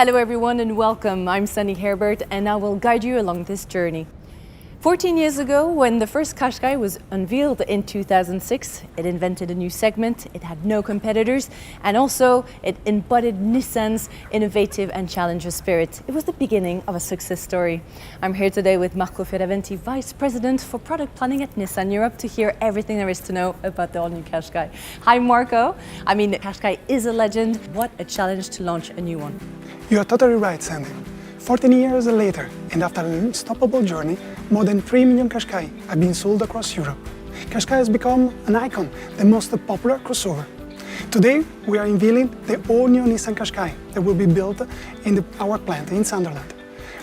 Hello everyone and welcome. I'm Sunny Herbert and I will guide you along this journey. 14 years ago, when the first Qashqai was unveiled in 2006, it invented a new segment, it had no competitors, and also it embodied Nissan's innovative and challenger spirit. It was the beginning of a success story. I'm here today with Marco Fioraventi, Vice President for Product Planning at Nissan Europe, to hear everything there is to know about the all-new Qashqai. Hi Marco. Qashqai is a legend. What a challenge to launch a new one. You are totally right, Sandy. 14 years later, and after an unstoppable journey, more than 3 million Qashqai have been sold across Europe. Qashqai has become an icon, the most popular crossover. Today, we are unveiling the all-new Nissan Qashqai that will be built in our plant in Sunderland.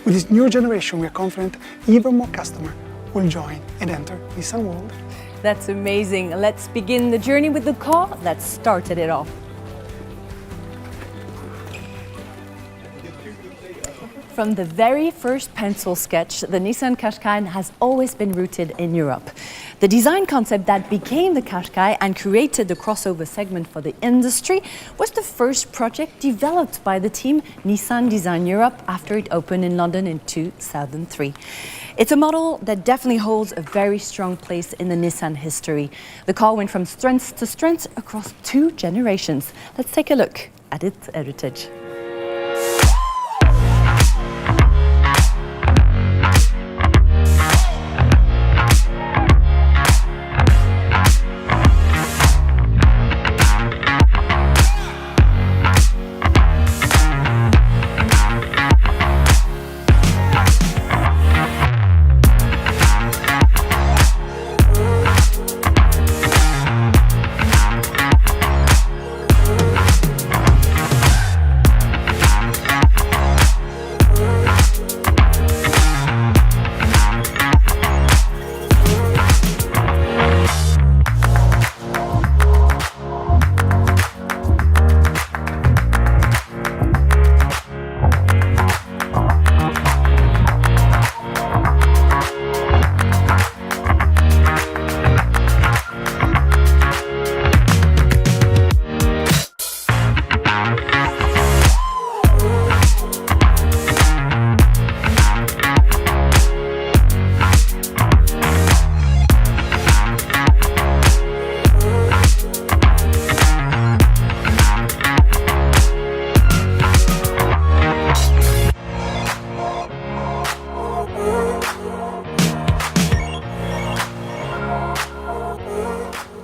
With this new generation, we are confident even more customers will join and enter Nissan world. That's amazing. Let's begin the journey with the car that started it all. From the very first pencil sketch, the Nissan Qashqai has always been rooted in Europe. The design concept that became the Qashqai and created the crossover segment for the industry was the first project developed by the team Nissan Design Europe after it opened in London in 2003. It's a model that definitely holds a very strong place in the Nissan history. The car went from strength to strength across 2 generations. Let's take a look at its heritage.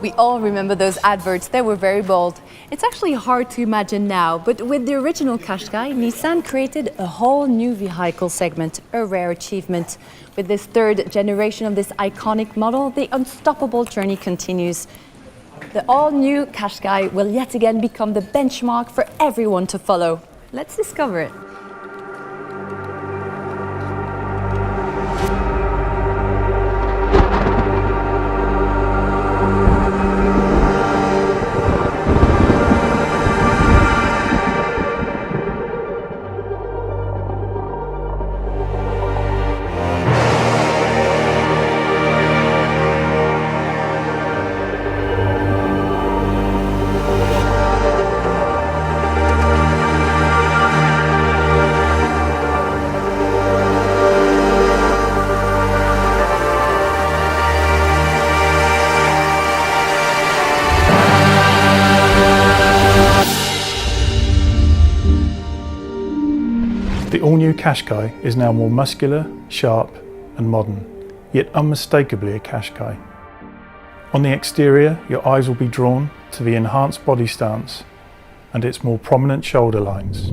We all remember those adverts, they were very bold. It's actually hard to imagine now, but with the original Qashqai, Nissan created a whole new vehicle segment, a rare achievement. With this 3rd generation of this iconic model, the unstoppable journey continues. The all-new Qashqai will yet again become the benchmark for everyone to follow. Let's discover it. The all-new Qashqai is now more muscular, sharp and modern, yet unmistakably a Qashqai. On the exterior, your eyes will be drawn to the enhanced body stance and its more prominent shoulder lines.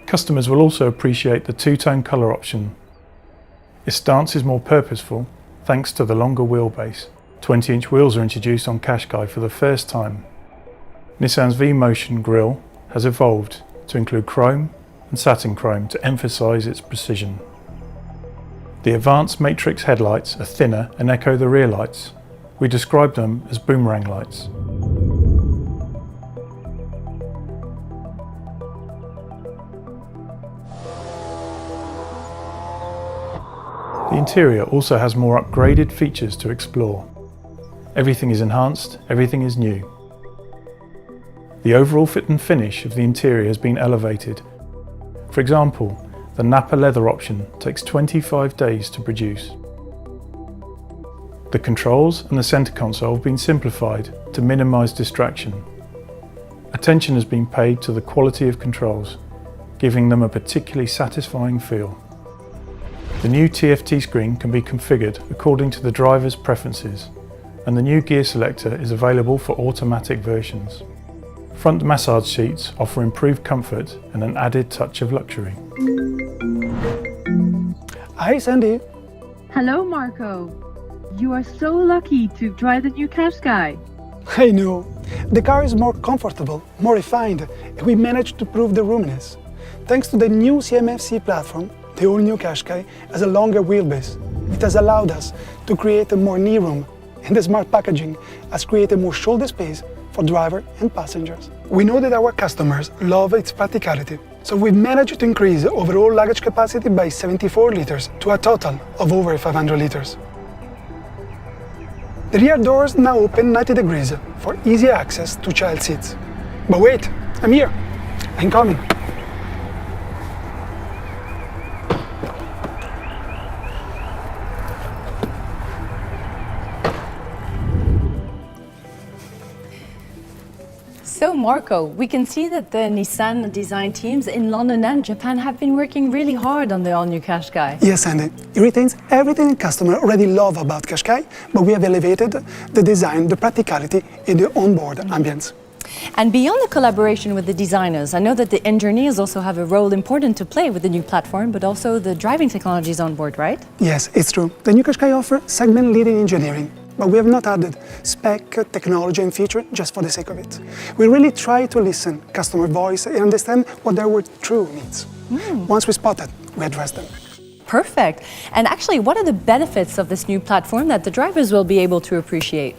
Customers will also appreciate the 2-tone colour option. Its stance is more purposeful thanks to the longer wheelbase. 20-inch wheels are introduced on Qashqai for the first time. Nissan's V-Motion grille has evolved to include chrome and satin chrome to emphasise its precision. The advanced matrix headlights are thinner and echo the rear lights. We describe them as boomerang lights. The interior also has more upgraded features to explore. Everything is enhanced, everything is new. The overall fit and finish of the interior has been elevated. For example, the Napa leather option takes 25 days to produce. The controls and the centre console have been simplified to minimise distraction. Attention has been paid to the quality of controls, giving them a particularly satisfying feel. The new TFT screen can be configured according to the driver's preferences, and the new gear selector is available for automatic versions. Front massage seats offer improved comfort and an added touch of luxury. Hi Sandy. Hello, Marco. You are so lucky to drive the new Qashqai. I know. The car is more comfortable, more refined, and we managed to improve the roominess. Thanks to the new CMF-C platform, the All New Qashqai has a longer wheelbase. It has allowed us to create a more knee room, and the smart packaging has created more shoulder space for driver and passengers. We know that our customers love its practicality, so we've managed to increase overall luggage capacity by 74 liters to a total of over 500 liters. The rear doors now open 90 degrees for easy access to child seats. But wait, I'm here. I'm coming. So Marco, we can see that the Nissan design teams in London and Japan have been working really hard on the all-new Qashqai. Yes, Andy. It retains everything the customer already love about Qashqai, but we have elevated the design, the practicality, and the onboard ambience. And beyond the collaboration with the designers, I know that the engineers also have a role important to play with the new platform, but also the driving technologies on board, right? Yes, it's true. The new Qashqai offers segment-leading engineering, but we have not added spec, technology and feature just for the sake of it. We really try to listen customer voice and understand what their true needs. Once we spot it, we address them. Perfect. And actually, what are the benefits of this new platform that the drivers will be able to appreciate?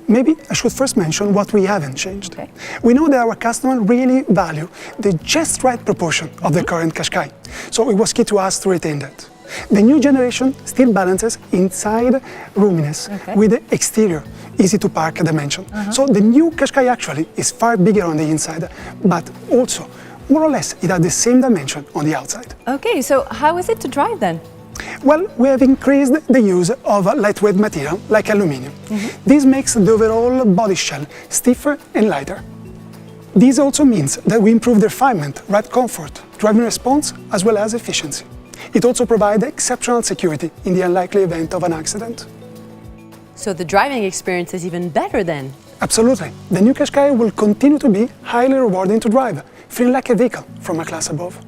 Maybe I should first mention what we haven't changed. Okay. We know that our customers really value the just right proportion of the current Qashqai, so it was key to us to retain that. The new generation still balances inside roominess with the exterior easy to park dimension. So the new Qashqai actually is far bigger on the inside, but also more or less it has the same dimension on the outside. Okay, so how is it to drive then? Well, we have increased the use of lightweight material like aluminium. This makes the overall body shell stiffer and lighter. This also means that we improve the refinement, ride comfort, driving response, as well as efficiency. It also provides exceptional security in the unlikely event of an accident. So the driving experience is even better then? Absolutely. The new Qashqai will continue to be highly rewarding to drive, feeling like a vehicle from a class above.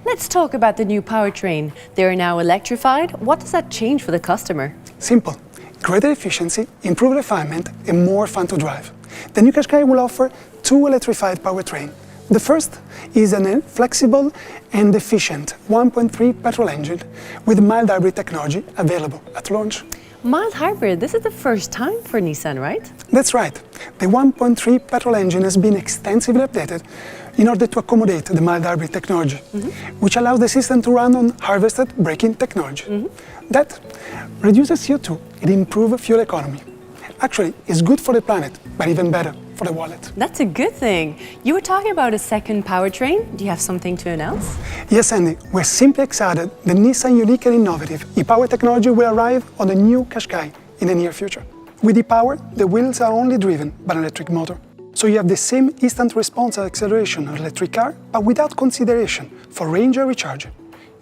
Let's talk about the new powertrain. They're now electrified. What does that change for the customer? Simple. Greater efficiency, improved refinement, and more fun to drive. The new Qashqai will offer two electrified powertrains. The first is a flexible and efficient 1.3 petrol engine with mild hybrid technology available at launch. Mild hybrid, this is the first time for Nissan, right? That's right. The 1.3 petrol engine has been extensively updated in order to accommodate the mild hybrid technology, which allows the system to run on harvested braking technology. That reduces CO2 and improves fuel economy. Actually, it's good for the planet, but even better for the wallet. That's a good thing. You were talking about a second powertrain. Do you have something to announce? Yes, Andy. We're simply excited the Nissan unique and innovative e-Power technology will arrive on the new Qashqai in the near future. With e-Power, the wheels are only driven by an electric motor. So you have the same instant response acceleration of an electric car, but without consideration for range or recharge.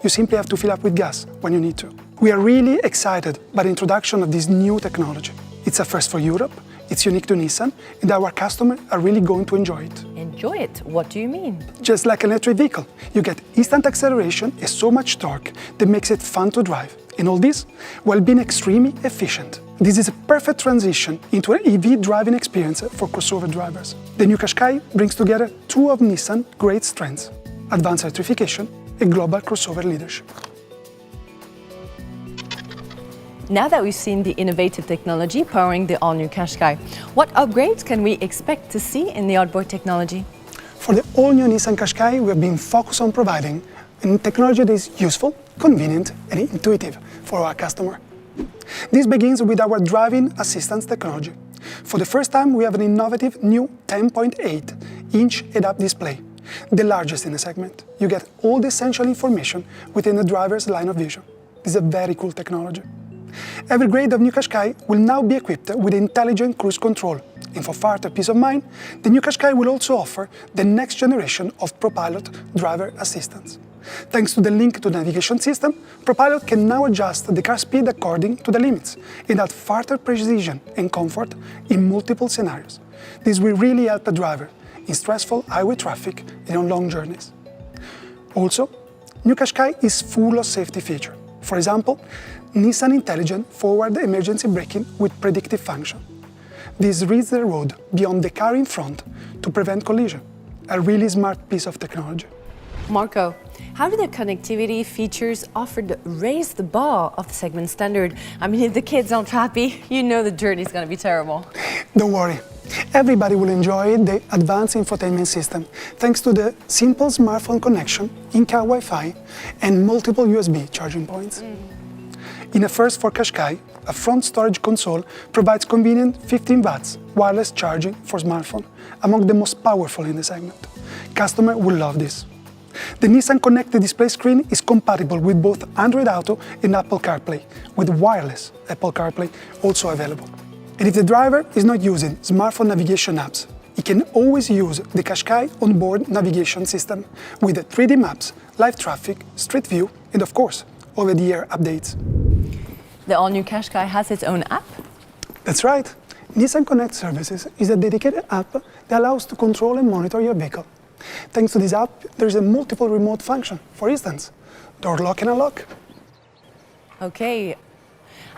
You simply have to fill up with gas when you need to. We are really excited by the introduction of this new technology. It's a first for Europe, it's unique to Nissan, and our customers are really going to enjoy it. Enjoy it? What do you mean? Just like an electric vehicle, you get instant acceleration and so much torque that makes it fun to drive. And all this while being extremely efficient. This is a perfect transition into an EV driving experience for crossover drivers. The new Qashqai brings together two of Nissan's great strengths: advanced electrification and global crossover leadership. Now that we've seen the innovative technology powering the all-new Qashqai, what upgrades can we expect to see in the outboard technology? For the all-new Nissan Qashqai, we have been focused on providing a technology that is useful, convenient, and intuitive for our customer. This begins with our driving assistance technology. For the first time, we have an innovative new 10.8-inch head-up display, the largest in the segment. You get all the essential information within the driver's line of vision. This is a very cool technology. Every grade of new Qashqai will now be equipped with intelligent cruise control, and for further peace of mind, the new Qashqai will also offer the next generation of ProPilot driver assistance. Thanks to the link to the navigation system, ProPilot can now adjust the car speed according to the limits and add further precision and comfort in multiple scenarios. This will really help the driver in stressful highway traffic and on long journeys. Also, new Qashqai is full of safety features. For example, Nissan Intelligent Forward Emergency Braking with predictive function. This reads the road beyond the car in front to prevent collision. A really smart piece of technology. Marco, how do the connectivity features offered raise the bar of the segment standard? I mean, if the kids aren't happy, you know the journey's going to be terrible. Don't worry. Everybody will enjoy the advanced infotainment system thanks to the simple smartphone connection, in-car Wi-Fi, and multiple USB charging points. In a first for Qashqai, a front storage console provides convenient 15 watts wireless charging for smartphone, among the most powerful in the segment. Customers will love this. The Nissan connected display screen is compatible with both Android Auto and Apple CarPlay, with wireless Apple CarPlay also available. And if the driver is not using smartphone navigation apps, he can always use the Qashqai onboard navigation system with the 3D maps, live traffic, street view, and of course, over-the-air updates. The all-new Qashqai has its own app? That's right. Nissan Connect Services is a dedicated app that allows to control and monitor your vehicle. Thanks to this app, there is a multiple remote function. For instance, door lock and unlock. Okay,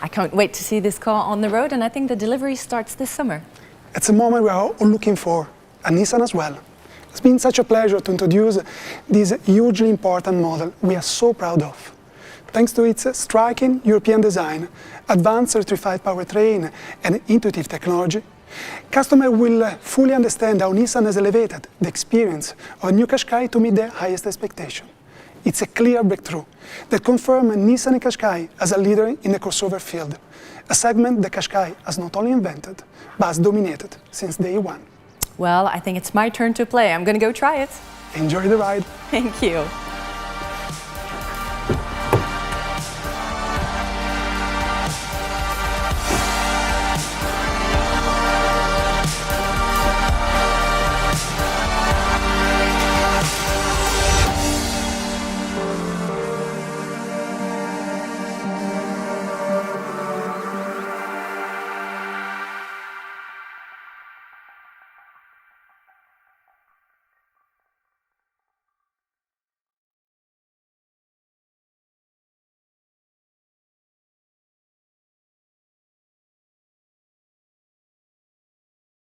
I can't wait to see this car on the road, and I think the delivery starts this summer. It's a moment we are all looking for, and Nissan as well. It's been such a pleasure to introduce this hugely important model we are so proud of. Thanks to its striking European design, advanced certified powertrain, and intuitive technology, customers will fully understand how Nissan has elevated the experience of a new Qashqai to meet their highest expectation. It's a clear breakthrough that confirms Nissan and Qashqai as a leader in the crossover field, a segment that Qashqai has not only invented, but has dominated since day one. Well, I think it's my turn to play. I'm going to go try it. Enjoy the ride. Thank you.